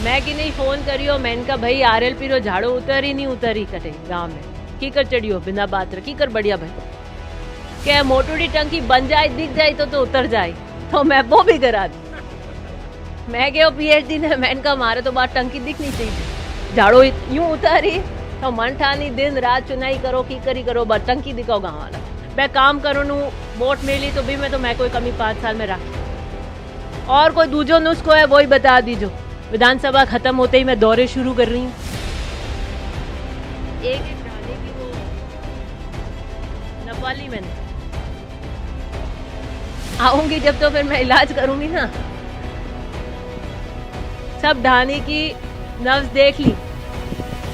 मैं कि नहीं फोन करियो, मैंने कहा भाई RLP रो झाड़ो उतरी कटे गाँव में की कर चढ़ियो बिना बात की कर बढ़िया भाई क्या मोटूडी टंकी बन जाए दिख जाए तो उतर जाए, तो मैं वो भी करा दी। मैं गयो PhD ने, मैंने कहा मारे तो बात टंकी दिखनी चाहिए, झाड़ो यूं उतारी तो मन ठानी दिन रात चुनाई करो की करी करो बस टंकी दिखाओ गाँव वाला। मैं काम करो नू वोट मिली तो भी मैं कोई कमी 5 साल में रख और कोई दूजो नुस्खो है वही बता दीजो। विधानसभा खत्म होते ही मैं दौरे शुरू कर रही हूँ। एक ढाले की वो नपाली मैंने आऊंगी जब तो फिर मैं इलाज करूंगी ना। सब ढाने की नब्ज देख ली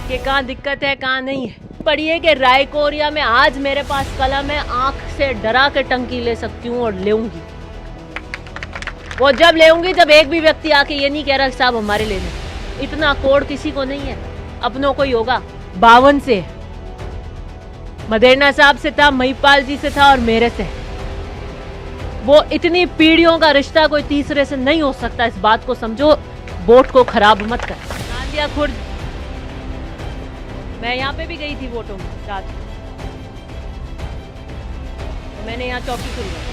कि कहाँ दिक्कत है कहाँ नहीं है। पढ़िए कि रायकोरिया में आज मेरे पास कलम है, आंख से डरा के टंकी ले सकती हूँ और लेऊंगी। वो जब लेऊंगी जब एक भी व्यक्ति आके ये नहीं कह रहा साहब हमारे लेने। इतना कोड किसी को नहीं है, अपनों को ही होगा। 52 से मदेरना साहब से था, महिपाल जी से था और मेरे से। वो इतनी पीढ़ियों का रिश्ता कोई तीसरे से नहीं हो सकता, इस बात को समझो। वोट को खराब मत कर। नांदिया खुर्द मैं यहाँ पे भी गई थी वोटों में रात को, मैंने यहाँ चौकी खुलवाई।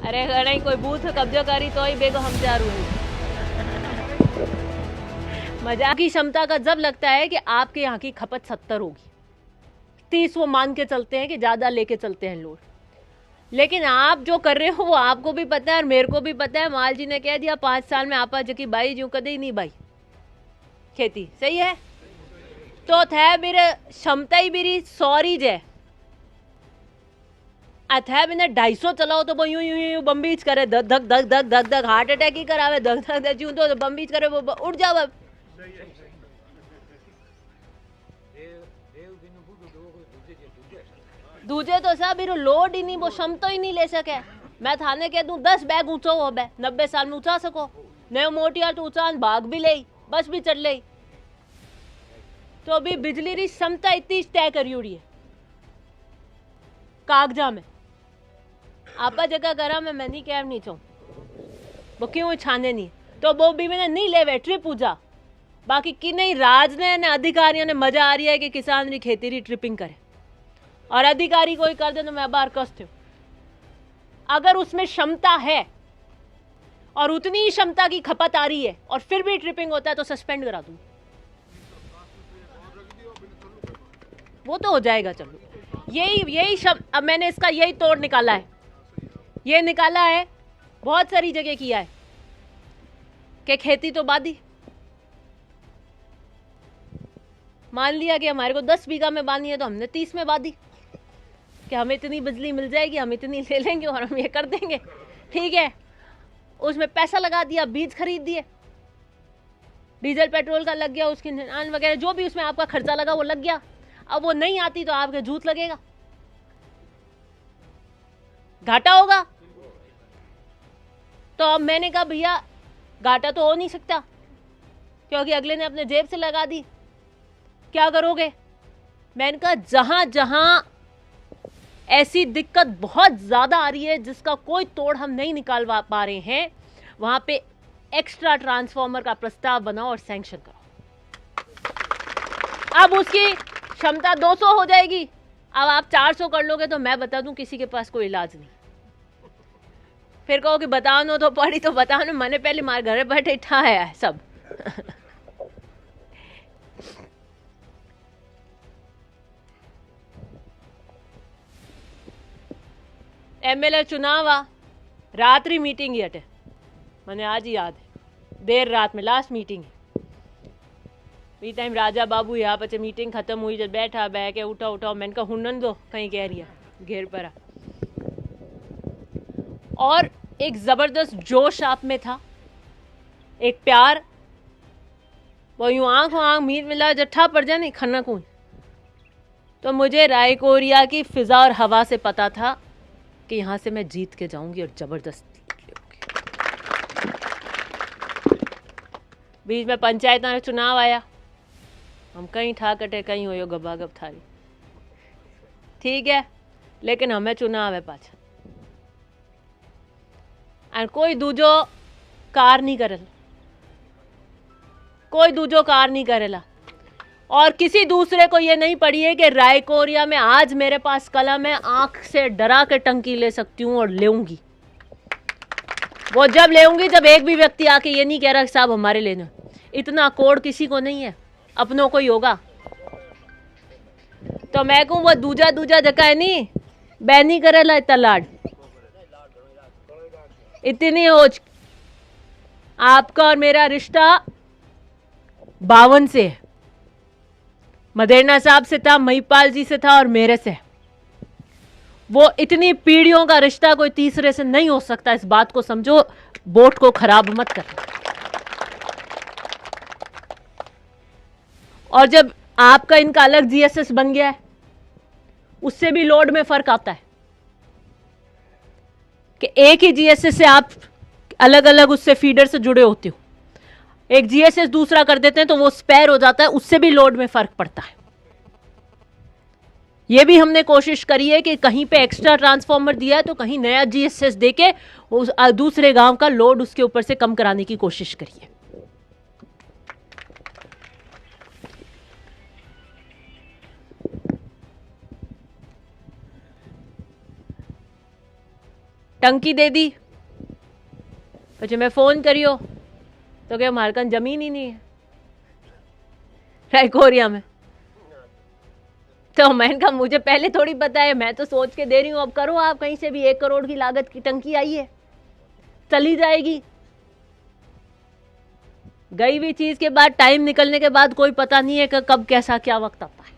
अरे घणे कोई बूथ कब्जा करी तो ही बेगो हम जा रहे हैं। मजाक की क्षमता का जब लगता है कि आपके यहाँ की खपत 70 होगी, 30 वो मान के चलते हैं कि ज्यादा लेके चलते हैं लोग। लेकिन आप जो कर रहे हो वो आपको भी पता है और मेरे को भी पता है। माल जी ने कह दिया 5 साल में आपा जी की बाई जो कदे ही नहीं बाई खेती, सही है तो थे मेरे क्षमता ही मेरी सॉरी जय अथे बिना 250 चलाओ तो वो यूं यूं यूं बम्बीच करे, धक धक धक धक धक धक हार्ट अटैक ही करावे, धक धक धक यूं तो बम्बीच करे वो उठ जावे। दूजे तो साहब इरो लोड ही नहीं, वो क्षमता ही नहीं ले सके। मैं थाने कह दूं 10 बैग ऊंचो हो बे 90 साल में ऊंचा सको, नयो मोटिया तो ऊंचा भाग भी ले बस भी चढ़ ले। तो अभी बिजली री क्षमता इतनी तय करी उड़ी है कागजा में। आपा जगह करा मैं नहीं कह नहीं चाहूँ वो क्यों छाने नहीं तो वो भी मैंने नहीं ले ट्रिप पूजा। बाकी कि नहीं राज ने अधिकारियों ने मजा आ रही है कि किसान री खेती री ट्रिपिंग करे और अधिकारी कोई कर दे तो मैं बाहर कष्ट हूँ। अगर उसमें क्षमता है और उतनी ही क्षमता की खपत आ रही है और फिर भी ट्रिपिंग होता है तो सस्पेंड करा दूँ, वो तो हो जाएगा। चलो यही अब मैंने इसका यही तोड़ निकाला है, ये निकाला है बहुत सारी जगह किया है कि खेती तो बादी मान लिया कि हमारे को 10 बीघा में बांधी है तो हमने 30 में बांधी कि हमें इतनी बिजली मिल जाएगी, हम इतनी ले लेंगे और हम ये कर देंगे, ठीक है। उसमें पैसा लगा दिया, बीज खरीद दिए, डीजल पेट्रोल का लग गया, उसकी निशान वगैरह जो भी उसमें आपका खर्चा लगा वो लग गया। अब वो नहीं आती तो आपके जूत लगेगा, घाटा होगा। तो अब मैंने कहा भैया घाटा तो हो नहीं सकता क्योंकि अगले ने अपने जेब से लगा दी, क्या करोगे। मैंने कहा जहां जहां ऐसी दिक्कत बहुत ज्यादा आ रही है जिसका कोई तोड़ हम नहीं निकाल पा रहे हैं, वहां पे एक्स्ट्रा ट्रांसफार्मर का प्रस्ताव बनाओ और सैंक्शन करो। अब उसकी क्षमता 200 हो जाएगी, अब आप 400 कर लोगे तो मैं बता दूं किसी के पास कोई इलाज नहीं। फिर कहो कि बताओ नो तो पड़ी तो बताओ ना, मैंने पहले मार घर बैठे ठा है सब। MLA चुनाव आ रात्रि मीटिंग ही हटे, मैंने आज ही याद है, देर रात में लास्ट मीटिंग है। बी टाइम राजा बाबू यहाँ पे मीटिंग खत्म हुई, जब बैठा बह के उठा उठाओ, मैंने कहा हुनन दो कहीं कह रही है घेर पर। और एक जबरदस्त जोश आप में था, एक प्यार, वो यूं आंख मीट मिला जट्ठा पड़ जाए नहीं खन्ना कौन। तो मुझे रायकोरिया की फिजा और हवा से पता था कि यहाँ से मैं जीत के जाऊंगी और जबरदस्त। बीच में पंचायत में चुनाव आया, हम कहीं ठा कटे कहीं हो गबागब थारी, ठीक है। लेकिन हमें चुनाव है पाछा एंड कोई दूजो कार नहीं करेला, कोई दूजो कार नहीं करेला। और किसी दूसरे को ये नहीं पड़ी है कि रायकोरिया में आज मेरे पास कलम है, आंख से डरा के टंकी ले सकती हूं और लेऊंगी। वो जब लेऊंगी जब एक भी व्यक्ति आके ये नहीं कह रहा साहब हमारे लेना। इतना कोड किसी को नहीं है, अपनों को ही होगा। तो मैं कहूं वो दूजा दूजा जगह है नहीं बैनी करेला इतना लाड इतनी होच। आपका और मेरा रिश्ता 52 से है, मदेरना साहब से था, महिपाल जी से था और मेरे से। वो इतनी पीढ़ियों का रिश्ता कोई तीसरे से नहीं हो सकता, इस बात को समझो। बोट को खराब मत कर। और जब आपका इनका अलग जीएसएस बन गया है, उससे भी लोड में फर्क आता है कि एक ही जीएसएस से आप अलग अलग उससे फीडर से जुड़े होते हो। एक जीएसएस दूसरा कर देते हैं तो वो स्पेयर हो जाता है, उससे भी लोड में फर्क पड़ता है। ये भी हमने कोशिश करी है कि कहीं पे एक्स्ट्रा ट्रांसफार्मर दिया है तो कहीं नया जीएसएस देके उस दूसरे गांव का लोड उसके ऊपर से कम कराने की कोशिश करी है। टंकी दे दी પછી मैं फोन करियो तो क्या हमारे कन जमीन ही नहीं है रायकोरिया में। तो मैंने कहा मुझे पहले थोड़ी पता है, मैं तो सोच के दे रही हूँ, अब करो आप कहीं से भी। 1 करोड़ की लागत की टंकी आई है, चली जाएगी। गई हुई चीज के बाद टाइम निकलने के बाद कोई पता नहीं है कि कब कैसा क्या वक्त आता है।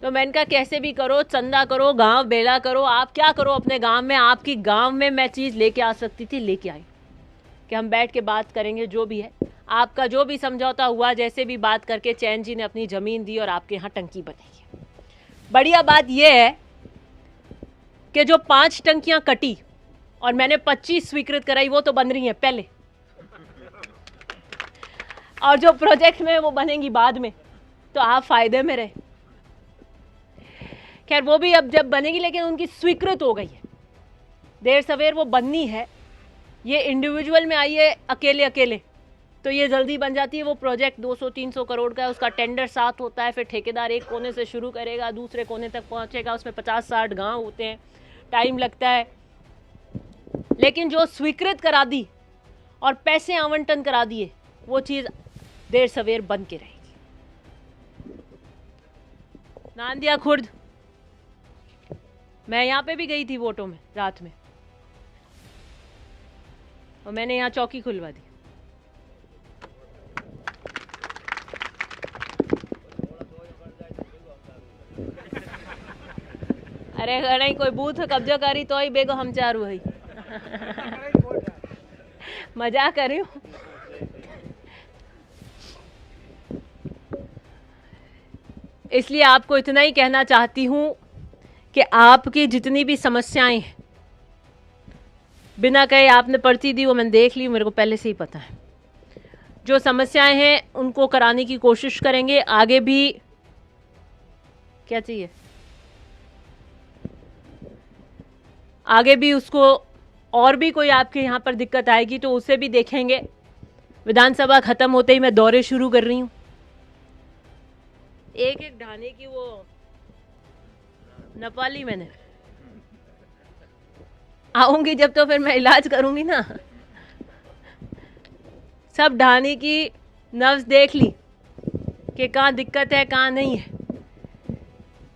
तो मैंने कहा कैसे भी करो, चंदा करो, गांव बेला करो, आप क्या करो अपने गांव में। आपकी गांव में मैं चीज लेके आ सकती थी, लेके आई कि हम बैठ के बात करेंगे जो भी है। आपका जो भी समझौता हुआ, जैसे भी बात करके चैन जी ने अपनी जमीन दी और आपके यहाँ टंकी बनेगी। बढ़िया बात यह है कि जो 5 टंकियां कटी और मैंने 25 स्वीकृत कराई, वो तो बन रही हैं पहले, और जो प्रोजेक्ट में वो बनेंगी बाद में, तो आप फायदे में रहे। खैर वो भी अब जब बनेगी, लेकिन उनकी स्वीकृत हो गई है, देर सवेर वो बननी है। ये इंडिविजुअल में आई है अकेले अकेले, तो ये जल्दी बन जाती है। वो प्रोजेक्ट 200-300 करोड़ का है, उसका टेंडर 7 होता है, फिर ठेकेदार एक कोने से शुरू करेगा, दूसरे कोने तक पहुंचेगा, उसमें 50-60 गांव होते हैं, टाइम लगता है। लेकिन जो स्वीकृत करा दी और पैसे आवंटन करा दिए, वो चीज़ देर सवेर बन के रहेगी। नांदिया खुर्द, मैं यहाँ पे भी गई थी वोटों में रात में, और मैंने यहाँ चौकी खुलवा दी। अरे नहीं कोई बूथ कब्जा करी तो ही बेगो हम चारू है मजाक कर रही हूँ। इसलिए आपको इतना ही कहना चाहती हूँ कि आपकी जितनी भी समस्याएं हैं, बिना कहे आपने पर्ची दी, वो मैंने देख ली, मेरे को पहले से ही पता है। जो समस्याएं हैं उनको कराने की कोशिश करेंगे। आगे भी क्या चाहिए, आगे भी उसको और भी कोई आपके यहाँ पर दिक्कत आएगी तो उसे भी देखेंगे। विधानसभा खत्म होते ही मैं दौरे शुरू कर रही हूँ, एक एक ढाने की वो नेपाली मैंने आऊंगी जब, तो फिर मैं इलाज करूंगी ना। सब ढाने की नर्व्स देख ली कि कहाँ दिक्कत है कहाँ नहीं है।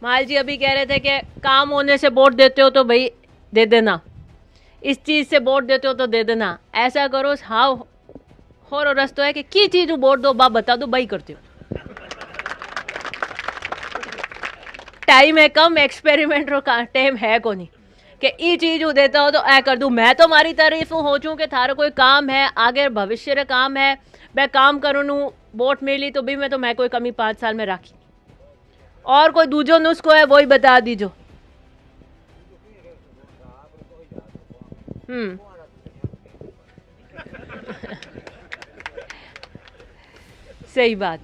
माल जी अभी कह रहे थे कि काम होने से वोट देते हो तो भाई दे देना, इस चीज़ से वोट देते हो तो दे देना, ऐसा करो। हाँ हो रस्तो है कि की चीज़ वोट दो, बाप बता दो, भाई करते हो। टाइम है कम, एक्सपेरिमेंट रो का टाइम है को नहीं कि ई चीज देता हो तो ऐ कर दूं। मैं तो मारी तारीफ हो चूँ कि थारा कोई काम है, आगे भविष्य रे काम है, मैं काम करूँ, वोट मिली तो भी मैं कोई कमी 5 साल में राखी। और कोई दूजो नुस्खो है वही बता दीजो। सही बात।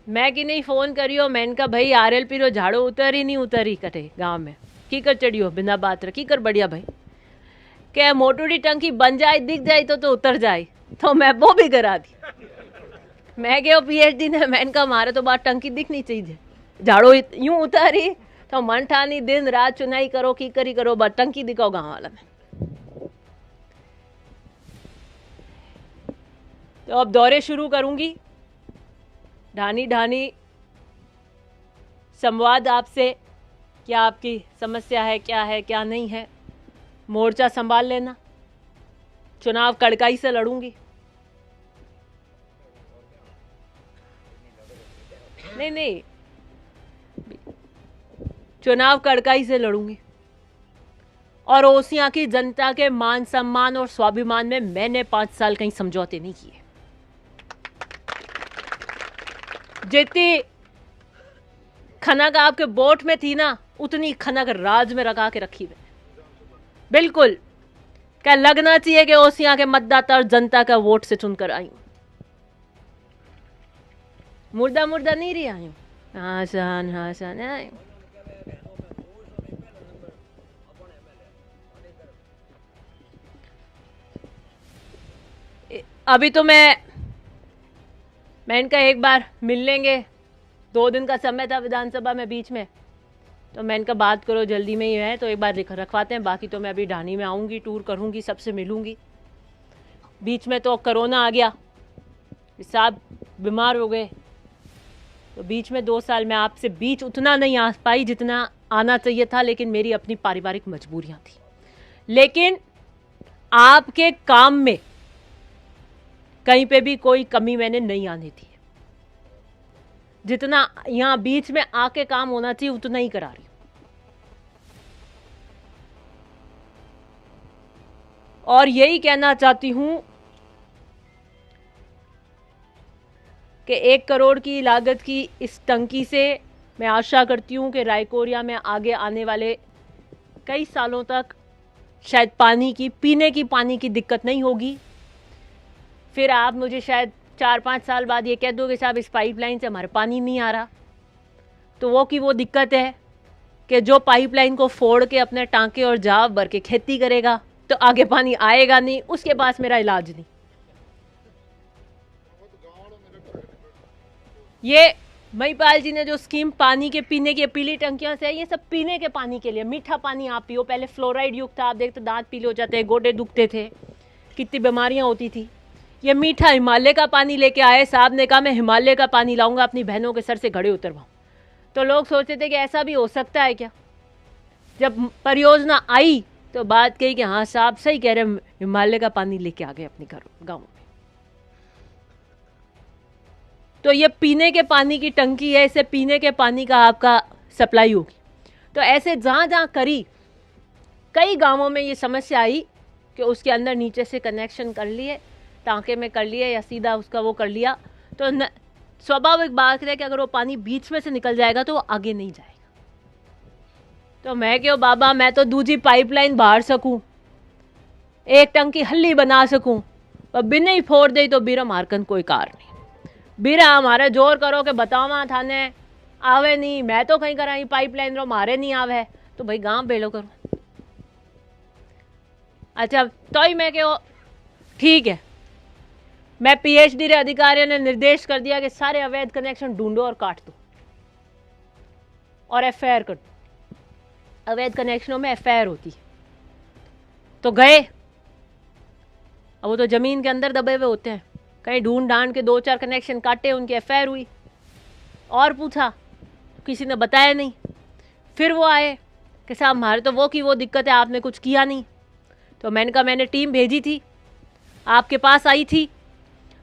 मैं कि नहीं फ़ोन करियो, मैंने कहा भाई RLP रो झाड़ो उतरी कटे गांव में की कर चढ़ियो बिना बात की कर बढ़िया भाई के मोटूरी टंकी बन जाए दिख जाए तो उतर जाए, तो मैं वो भी करा दी। मैं गयो PhD ने, मैंने कहा मारे तो बात टंकी दिखनी चाहिए, झाड़ो यूं उतारी तो मन ठानी दिन रात चुनाई करो की करी करो, बस टंकी दिखाओ गाँव वाला में। तो अब दौरे शुरू करूंगी, ढानी ढानी संवाद आपसे, क्या आपकी समस्या है क्या नहीं है, मोर्चा संभाल लेना, चुनाव कड़काई से लड़ूंगी। नहीं, चुनाव कड़काई से लड़ूंगी और ओसियां की जनता के मान सम्मान और स्वाभिमान में मैंने 5 साल कहीं समझौते नहीं किए। जितनी खनक आपके वोट में थी ना, उतनी खनक राज में रखा के रखी मैंने। बिल्कुल क्या लगना चाहिए कि ओसियां के मतदाता और जनता का वोट से चुनकर आई हूं, मुर्दा नहीं रही आई हूं। हाँ अभी तो मैं इनका एक बार मिल लेंगे, 2 दिन का समय था विधानसभा में बीच में, तो मैं इनका बात करो जल्दी में ही है तो एक बार रखवाते हैं। बाकी तो मैं अभी ढानी में आऊँगी, टूर करूँगी, सबसे मिलूँगी। बीच में तो कोरोना आ गया, साहब बीमार हो गए, तो बीच में 2 साल में आपसे बीच उतना नहीं आ पाई जितना आना चाहिए था, लेकिन मेरी अपनी पारिवारिक मजबूरियाँ थी। लेकिन आपके काम में कहीं पे भी कोई कमी मैंने नहीं आने दी, जितना यहाँ बीच में आके काम होना चाहिए उतना ही करा रही हूं। और यही कहना चाहती हूं कि 1 करोड़ की लागत की इस टंकी से मैं आशा करती हूं कि रायकोरिया में आगे आने वाले कई सालों तक शायद पीने की पानी की दिक्कत नहीं होगी। फिर आप मुझे शायद 4-5 साल बाद ये कह दो कि साहब इस पाइपलाइन से हमारे पानी नहीं आ रहा, तो वो दिक्कत है कि जो पाइपलाइन को फोड़ के अपने टांके और जाव भर के खेती करेगा तो आगे पानी आएगा नहीं, उसके पास मेरा इलाज नहीं। ये महिपाल जी ने जो स्कीम पानी के पीने की पीली टंकियों से है, ये सब पीने के पानी के लिए, मीठा पानी आप पियो। पहले फ्लोराइड युक्त था, आप देखते दांत पीले हो जाते, गोडे दुखते थे, कितनी बीमारियां होती थी। ये मीठा हिमालय का पानी लेके आए, साहब ने कहा मैं हिमालय का पानी लाऊंगा, अपनी बहनों के सर से घड़े उतरवाऊं। तो लोग सोचते थे कि ऐसा भी हो सकता है क्या। जब परियोजना आई तो बात कही कि हाँ साहब सही कह रहे, हिमालय का पानी लेके आ गए अपने गाँव में। तो ये पीने के पानी की टंकी है, इसे पीने के पानी का आपका सप्लाई होगी। तो ऐसे जहाँ जहाँ कई गांवों में ये समस्या आई कि उसके अंदर नीचे से कनेक्शन कर लिए, टांके में कर लिए या सीधा उसका वो कर लिया, तो स्वाभाविक बात है कि अगर वो पानी बीच में से निकल जाएगा तो वो आगे नहीं जाएगा। तो मैं क्यों बाबा, मैं तो दूसरी पाइपलाइन बाहर सकूं, 1 टंकी हल्ली बना सकूं, पर बिना ही फोड़ दे तो बीरा मारकन कोई कार नहीं। बीरा हमारे जोर करो कि बतावा थाने आवे नहीं, मैं तो कहीं कराई पाइपलाइन रो मारे नहीं आवे, तो भाई गांव बेलो करो। अच्छा तो ही मैं क्यों ठीक है, मैं PhD रे अधिकारियों ने निर्देश कर दिया कि सारे अवैध कनेक्शन ढूंढो और काट दो और FIR कर दो। अवैध कनेक्शनों में FIR होती है। तो गए, अब वो तो जमीन के अंदर दबे हुए होते हैं, कहीं ढूंढ ढांड के 2-4 कनेक्शन काटे, उनकी FIR हुई। और पूछा, किसी ने बताया नहीं। फिर वो आए कि साहब हमारे तो वो दिक्कत है, आपने कुछ किया नहीं। तो मैंने कहा मैंने टीम भेजी थी, आपके पास आई थी,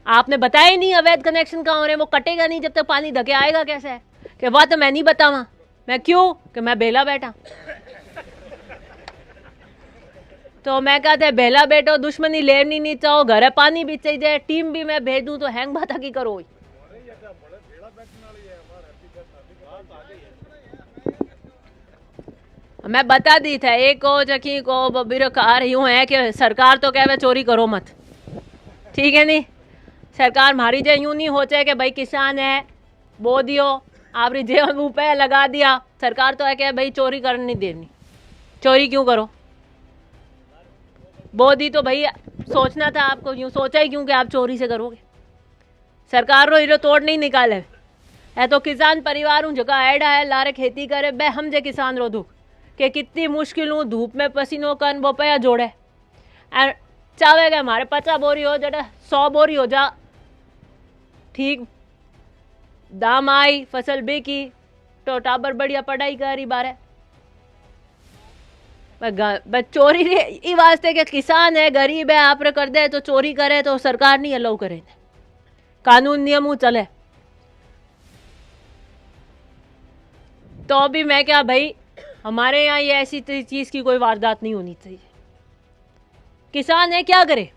आपने बताया नहीं अवैध कनेक्शन कहाँ हो रहे हैं, वो कटेगा नहीं जब तक पानी धके आएगा कैसे। कि वह तो मैं नहीं बतावा। मैं क्यों, कि मैं बेला बैठा। तो मैं कहते बेला बैठो, दुश्मनी लेनी नहीं चाहो, घरे पानी भी चाहिए, टीम भी मैं भेज दूं तो हैंग बात की करो। मैं बता दी था, एक को जखी को बेरोकार यूं है कि सरकार तो कहे चोरी करो मत, ठीक है नहीं। सरकार मारी जाए यूं नहीं हो चाहे कि भाई किसान है बो दियो, आपरी जेब में रुपया लगा दिया। सरकार तो है कि भाई चोरी करने नहीं देनी, चोरी क्यों करो। बो दी तो भाई सोचना था आपको, यूं सोचा ही क्यों कि आप चोरी से करोगे। सरकार रो हीरो तोड़ नहीं निकाले है तो किसान परिवार हूँ जगह ऐड है लारे खेती करे बे हम जे किसान रो दुख कि कितनी मुश्किल हूँ धूप में पसीनो कन वो पया जोड़े चाहे गए हमारे 50 बोरी हो जड़ा 100 बोरी हो जा, ठीक दाम आई फसल बेकी तो टाबर बढ़िया पढ़ाई करी बारे। बस चोरी ई वास्ते के किसान है गरीब है आप कर दे तो चोरी करे तो सरकार नहीं अलाउ करे, कानून नियम चले। तो भी मैं क्या भाई हमारे यहाँ ये ऐसी चीज की कोई वारदात नहीं होनी चाहिए। किसान है क्या करे,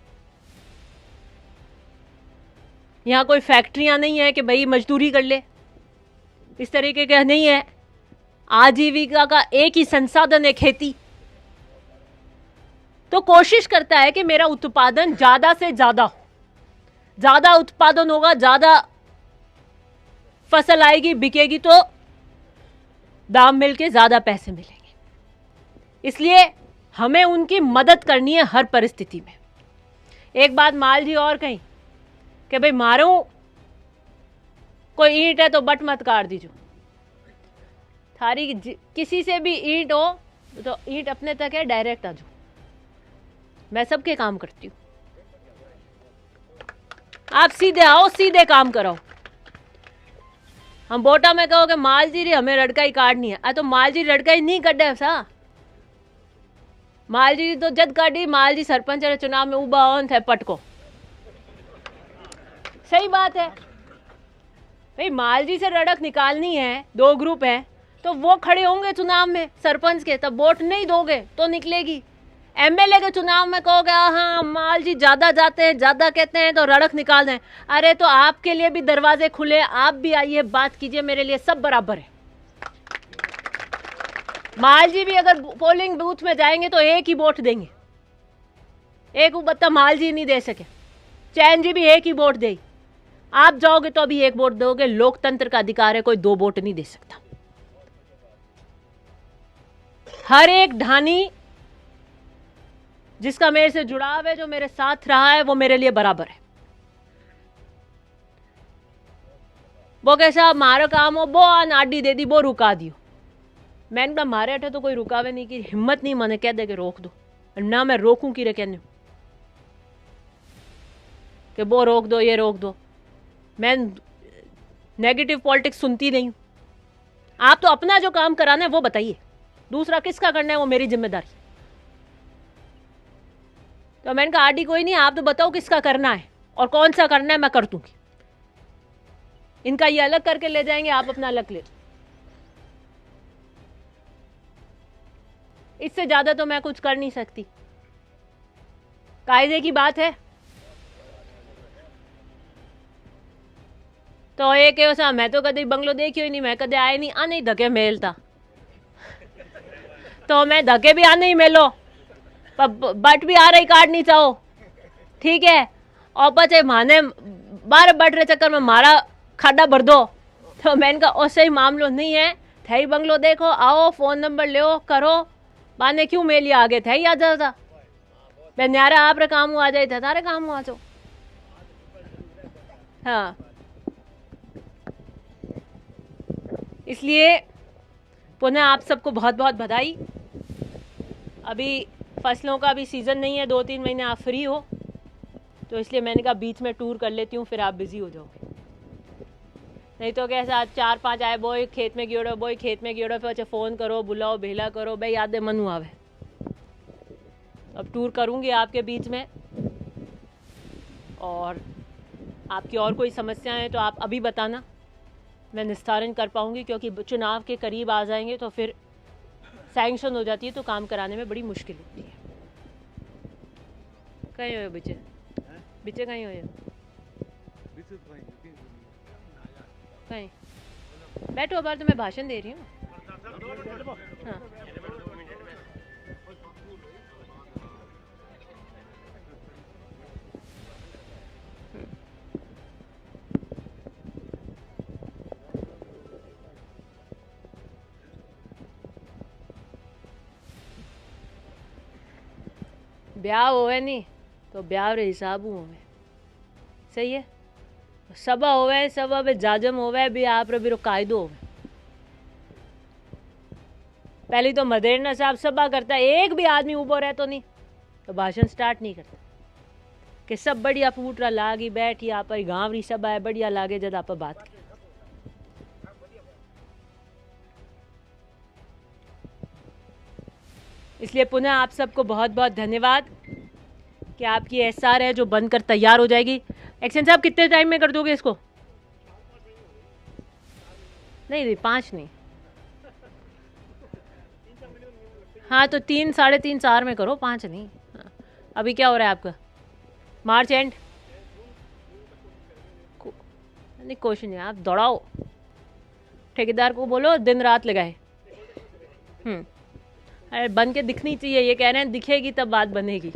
यहाँ कोई फैक्ट्रियां नहीं है कि भाई मजदूरी कर ले, इस तरीके का नहीं है। आजीविका का एक ही संसाधन है खेती, तो कोशिश करता है कि मेरा उत्पादन ज्यादा से ज्यादा हो, ज्यादा उत्पादन होगा ज्यादा फसल आएगी बिकेगी तो दाम मिलके ज्यादा पैसे मिलेंगे। इसलिए हमें उनकी मदद करनी है हर परिस्थिति में। एक बात माल जी और कहीं कि भाई मारो कोई ईंट है तो बट मत काट दीजो, थारी किसी से भी ईंट हो तो ईंट अपने तक है डायरेक्ट आ जाओ, मैं सबके काम करती हूँ। आप सीधे आओ सीधे काम कराओ। हम बोटा में कहो कि माल जी रे हमें रड़काई काटनी है, तो माल जी रड़काई नहीं कटे सा, माल जी तो जद काटी माल जी सरपंच चुनाव में उबा ऑन थे पटको। सही बात है भाई, माल जी से रड़क निकालनी है, दो ग्रुप है तो वो खड़े होंगे चुनाव में सरपंच के, तब वोट नहीं दोगे तो निकलेगी। एमएलए के चुनाव में कहोगे हाँ माल जी ज्यादा जाते हैं ज्यादा कहते हैं तो रड़क निकाल दें, अरे तो आपके लिए भी दरवाजे खुले, आप भी आइए बात कीजिए, मेरे लिए सब बराबर है। माल जी भी अगर पोलिंग बूथ में जाएंगे तो एक ही वोट देंगे, एक बत्ता माल जी नहीं दे सके, चैन जी भी एक ही वोट दे, आप जाओगे तो अभी एक वोट दोगे, लोकतंत्र का अधिकार है, कोई दो वोट नहीं दे सकता। हर एक ढानी जिसका मेरे से जुड़ाव है, जो मेरे साथ रहा है, वो मेरे लिए बराबर है। वो कैसा मारो काम हो वो नाडी दे दी वो रुका दियो, मैंने कहा मारे अठे तो कोई रुकावे नहीं की हिम्मत नहीं, मने कह दे के रोक दो, ना मैं रोकूं की रे कहने कि वो रोक दो ये रोक दो। मैं नेगेटिव पॉलिटिक्स सुनती नहीं हूं। आप तो अपना जो काम कराना है वो बताइए, दूसरा किसका करना है वो मेरी जिम्मेदारी। तो मैंने कहा आरडी कोई नहीं, आप तो बताओ किसका करना है और कौन सा करना है, मैं कर दूंगी। इनका ये अलग करके ले जाएंगे, आप अपना अलग ले। इससे ज्यादा तो मैं कुछ कर नहीं सकती, कायदे की बात है। तो एक ऐसा मैं तो कभी बंगलो देखियो ही नहीं, मैं कदे आए नहीं, आने ही धके मेलता, तो मैं धके भी आने ही मेलो, बट भी आ रही कार्ड नहीं चाहो, ठीक है। और पचे माने 12 बट रहे चक्कर में मारा खाडा भर दो, तो मैंने कहा ओ सही मामलो नहीं है, थे बंगलो देखो, आओ फोन नंबर लो करो, बाने क्यों मेली आगे थे ही आ जाता, मैं न्यारा आप रे काम आ जाए थे तारे काम आ जाओ। हाँ इसलिए पुनः आप सबको बहुत बहुत बधाई। अभी फसलों का भी सीज़न नहीं है, 2-3 महीने आप फ्री हो, तो इसलिए मैंने कहा बीच में टूर कर लेती हूँ, फिर आप बिजी हो जाओगे। नहीं तो कैसा 4-5 आए बोई खेत में गियोड़ो बोई खेत में गियोड़ो, फिर अच्छा फ़ोन करो बुलाओ भेला करो, भाई याद मनु आवे। अब टूर करूँगी आपके बीच में, और आपकी और कोई समस्या है तो आप अभी बताना, मैं निस्तारण कर पाऊँगी, क्योंकि चुनाव के करीब आ जाएंगे तो फिर सैंक्शन हो जाती है तो काम कराने में बड़ी मुश्किल होती है। कहीं हो बिचे बिचे कहीं हो कहीं बैठो, बार तो मैं भाषण दे रही हूँ। हाँ ब्याह होवे नहीं तो ब्याह रे हिसाब होवे, सही है। सभा होवे, सभा में जाजम होवे भी आप रे बिरो कायदो होवे। पहले तो मदेरना साहब सभा करता, एक भी आदमी ऊपर रहतो नहीं तो भाषण स्टार्ट नहीं करता कि सब बढ़िया फूट रहा लागी बैठी आप गाँव री सभा है बढ़िया लागे जब आप बात करें। इसलिए पुनः आप सबको बहुत बहुत धन्यवाद कि आपकी एसआर है जो बनकर तैयार हो जाएगी। एक्शन साहब कितने टाइम में कर दोगे इसको? नहीं 5 नहीं, हाँ तो 3, 3.5, 4 में करो, 5 नहीं। हाँ। अभी क्या हो रहा है आपका? मार्च एंड नहीं, कोशिश नहीं, आप दौड़ाओ, ठेकेदार को बोलो दिन रात लगाए। अरे बन के दिखनी चाहिए, ये कह रहे हैं दिखेगी तब बात बनेगी।